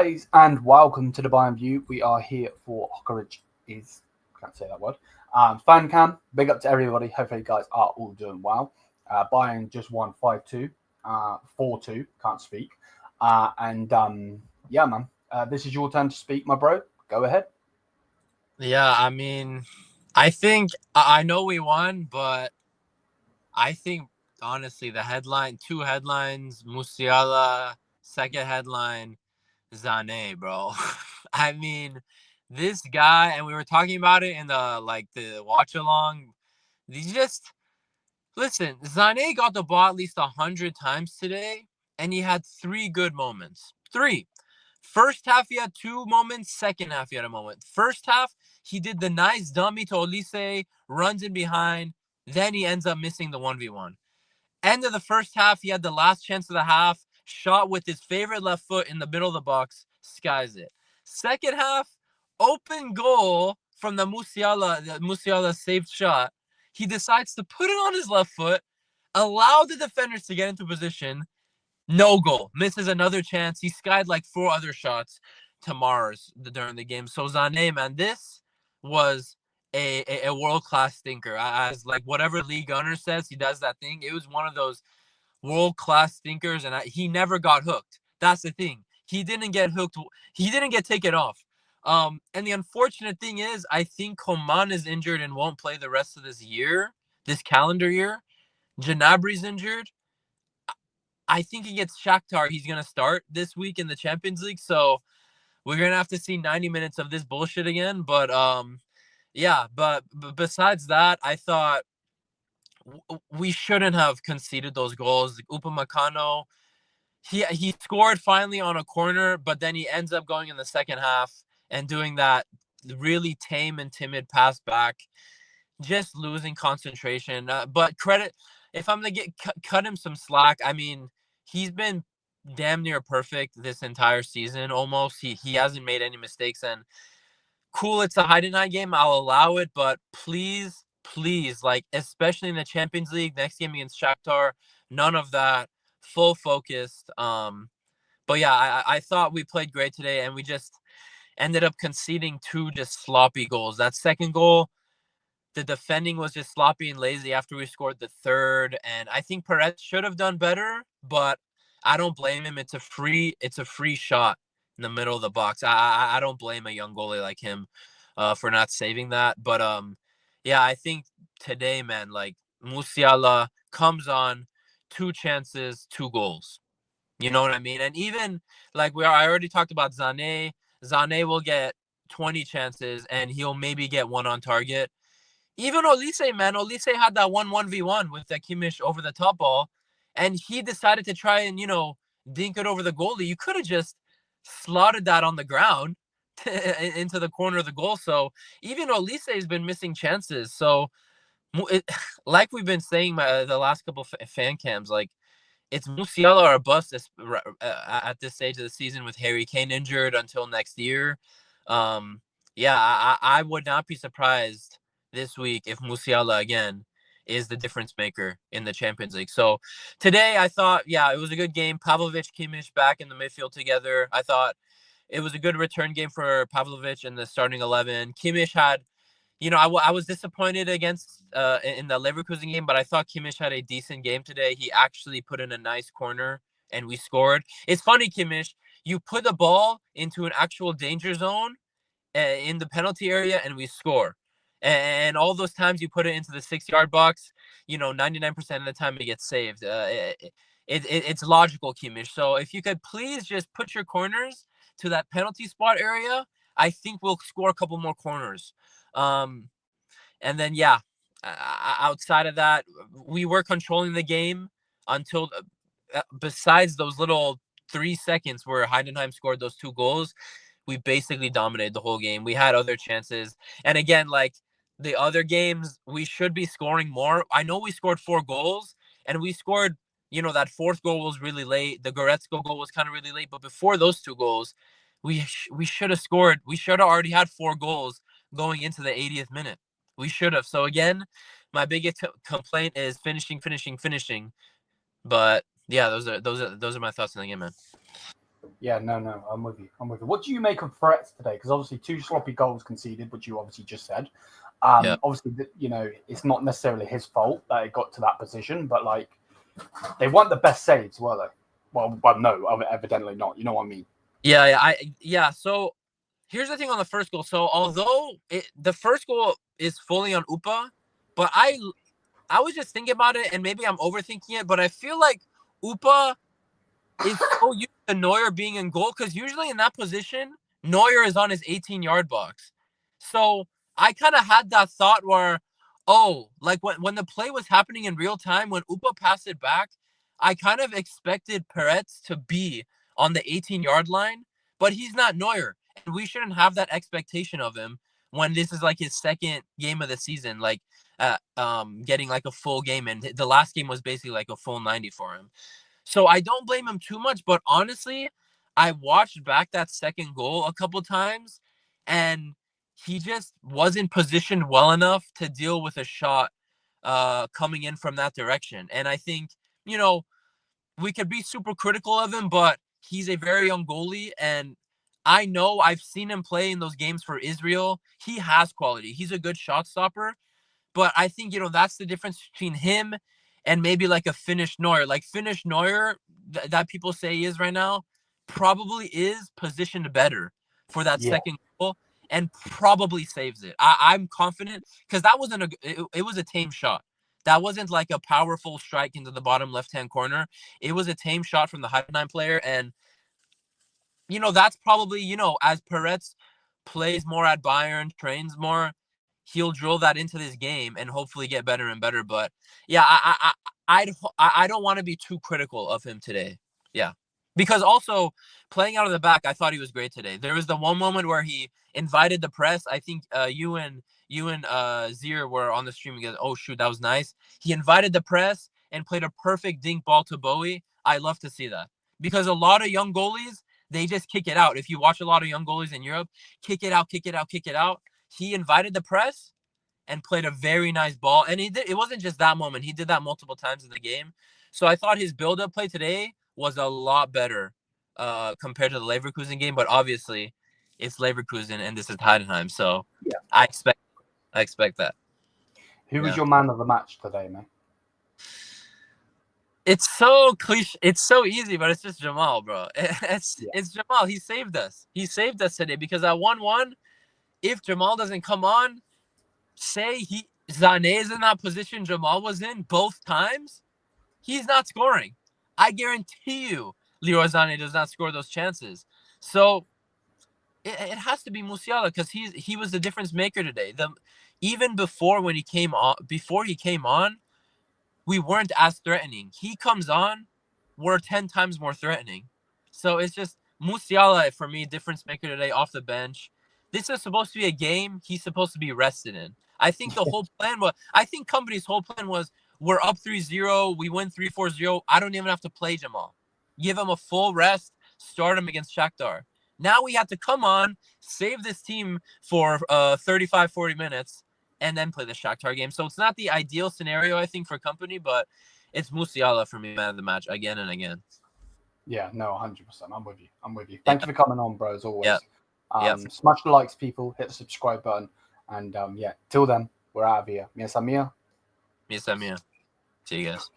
guys, and welcome to the Bayern View. We are here for Hokage can't say that word. Fan cam, big up to everybody. Hopefully you guys are all doing well. Bayern just won 5-2, 4-2, can't speak. Yeah, man, this is your turn to speak, my bro. Go ahead. Yeah, I mean, I know we won, but I think honestly two headlines, Musiala, second headline, Sané, bro. I mean, this guy, and we were talking about it in the watch along. These just listen. Sané got the ball at least 100 times today, and he had 3 good moments. 3. First half, he had 2 moments. Second half, he had a moment. First half, he did the nice dummy to Olise, runs in behind. Then he ends up missing the 1v1. End of the first half, he had the last chance of the half, shot with his favorite left foot in the middle of the box, skies it. Second half, open goal from the Musiala saved shot. He decides to put it on his left foot, allow the defenders to get into position. No goal. Misses another chance. He skied like 4 other shots to Mars during the game. So Sané, man, this was a world-class stinker. As like whatever Lee Gunner says, he does that thing. It was one of those world-class stinkers, and he never got hooked. That's the thing. He didn't get hooked. He didn't get taken off. And the unfortunate thing is, I think Coman is injured and won't play the rest of this calendar year. Gnabry's injured. I think against Shakhtar, he's going to start this week in the Champions League. So we're going to have to see 90 minutes of this bullshit again. But yeah, but besides that, I thought we shouldn't have conceded those goals. Upamecano, he scored finally on a corner, but then he ends up going in the second half and doing that really tame and timid pass back, just losing concentration. But credit, if I'm going to cut him some slack, I mean, he's been damn near perfect this entire season almost. He hasn't made any mistakes, and cool, it's a Heidenheim game. I'll allow it, but please, like, especially in the Champions League, next game against Shakhtar, none of that. Full focused. But yeah, I thought we played great today, and we just ended up conceding 2 just sloppy goals. That second goal, the defending was just sloppy and lazy after we scored the third, and I think Perez should have done better, but I don't blame him. It's a free shot in the middle of the box. I don't blame a young goalie like him for not saving that. But yeah, I think today, man, like Musiala comes on, 2 chances, 2 goals. You know what I mean? And even like I already talked about Sané. Sané will get 20 chances and he'll maybe get 1 on target. Even Olise, man, Olise had that 1-1v1 with the Kimmich over the top ball, and he decided to try and, dink it over the goalie. You could have just slotted that on the ground into the corner of the goal. So even Olise has been missing chances. So like we've been saying the last couple fan cams, like it's Musiala or a bust at this stage of the season with Harry Kane injured until next year. Yeah, I would not be surprised this week if Musiala again is the difference maker in the Champions League. So today I thought, yeah, it was a good game. Pavlovic, Kimmich back in the midfield together. I thought it was a good return game for Pavlovic in the starting 11. Kimmich had, I was disappointed against in the Leverkusen game, but I thought Kimmich had a decent game today. He actually put in a nice corner and we scored. It's funny, Kimmich, you put the ball into an actual danger zone in the penalty area and we score. And all those times you put it into the 6-yard box, 99% of the time it gets saved. It's logical, Kimmich. So if you could please just put your corners to that penalty spot area, I think we'll score a couple more corners. And then, yeah, outside of that, we were controlling the game until besides those little 3 seconds where Heidenheim scored those 2 goals, we basically dominated the whole game. We had other chances. And again, like the other games, we should be scoring more. I know we scored 4 goals and we scored, that 4th goal was really late. The Goretzka goal was kind of really late. But before those 2 goals, we should have scored. We should have already had 4 goals going into the 80th minute. We should have. So again, my biggest complaint is finishing. But yeah, those are my thoughts on the game, man. Yeah, no, I'm with you. What do you make of threats today? Because obviously 2 sloppy goals conceded, which you obviously just said. Yeah. Obviously, it's not necessarily his fault that it got to that position, but like they weren't the best saves, were they? Well, no, evidently not. You know what I mean? Yeah. So here's the thing on the first goal. So although the first goal is fully on Upa, but I was just thinking about it, and maybe I'm overthinking it, but I feel like Upa is so used to Neuer being in goal, because usually in that position, Neuer is on his 18-yard box. So I kind of had that thought where, like when the play was happening in real time, when Upa passed it back, I kind of expected Peretz to be on the 18-yard line, but he's not Neuer. And we shouldn't have that expectation of him when this is like his second game of the season, like getting like a full game. And the last game was basically like a full 90 for him. So I don't blame him too much, but honestly, I watched back that second goal a couple times, and he just wasn't positioned well enough to deal with a shot coming in from that direction. And I think, we could be super critical of him, but he's a very young goalie, and I know I've seen him play in those games for Israel. He has quality. He's a good shot stopper. But I think, that's the difference between him and maybe like a Finnish Neuer. Like Finnish Neuer, that people say he is right now, probably is positioned better for that Yeah, second goal and probably saves it. I'm confident, because that wasn't it was a tame shot. That wasn't like a powerful strike into the bottom left-hand corner. It was a tame shot from the Heidenheim player. And, that's probably, as Peretz plays more at Bayern, trains more, he'll drill that into this game and hopefully get better and better. But yeah, I don't want to be too critical of him today. Yeah, because also playing out of the back, I thought he was great today. There was the one moment where he invited the press. I think you and Zier were on the stream and goes, "Oh shoot, that was nice." He invited the press and played a perfect dink ball to Bowie. I love to see that, because a lot of young goalies, they just kick it out. If you watch a lot of young goalies in Europe, kick it out, kick it out, kick it out. He invited the press and played a very nice ball. And it wasn't just that moment. He did that multiple times in the game. So I thought his build-up play today was a lot better compared to the Leverkusen game. But obviously, it's Leverkusen and this is Heidenheim. So yeah. I expect that. Who was your man of the match today, man? It's so cliche. It's so easy, but it's just Jamal, bro. It's Jamal. He saved us. He saved us today, because at 1-1, if Jamal doesn't come on, say Sané is in that position Jamal was in both times, he's not scoring. I guarantee you Leroy Sané does not score those chances. So it has to be Musiala, because he was the difference maker today. Even before he came on, we weren't as threatening. He comes on, we're 10 times more threatening. So it's just Musiala, for me, difference maker today off the bench. This is supposed to be a game he's supposed to be rested in. I think Company's whole plan was, we're up 3-0, we win 3-4-0. I don't even have to play Jamal. Give him a full rest, start him against Shakhtar. Now we have to come on, save this team for 35, 40 minutes, and then play the Shakhtar game. So it's not the ideal scenario, I think, for Company, but it's Musiala for me, man of the match, again and again. Yeah, no, 100%. I'm with you. Thank you for coming on, bro, as always. Yeah. Smash the likes, people. Hit the subscribe button. And till then, we're out of here. Mia Samia. Mia Samia. See you guys.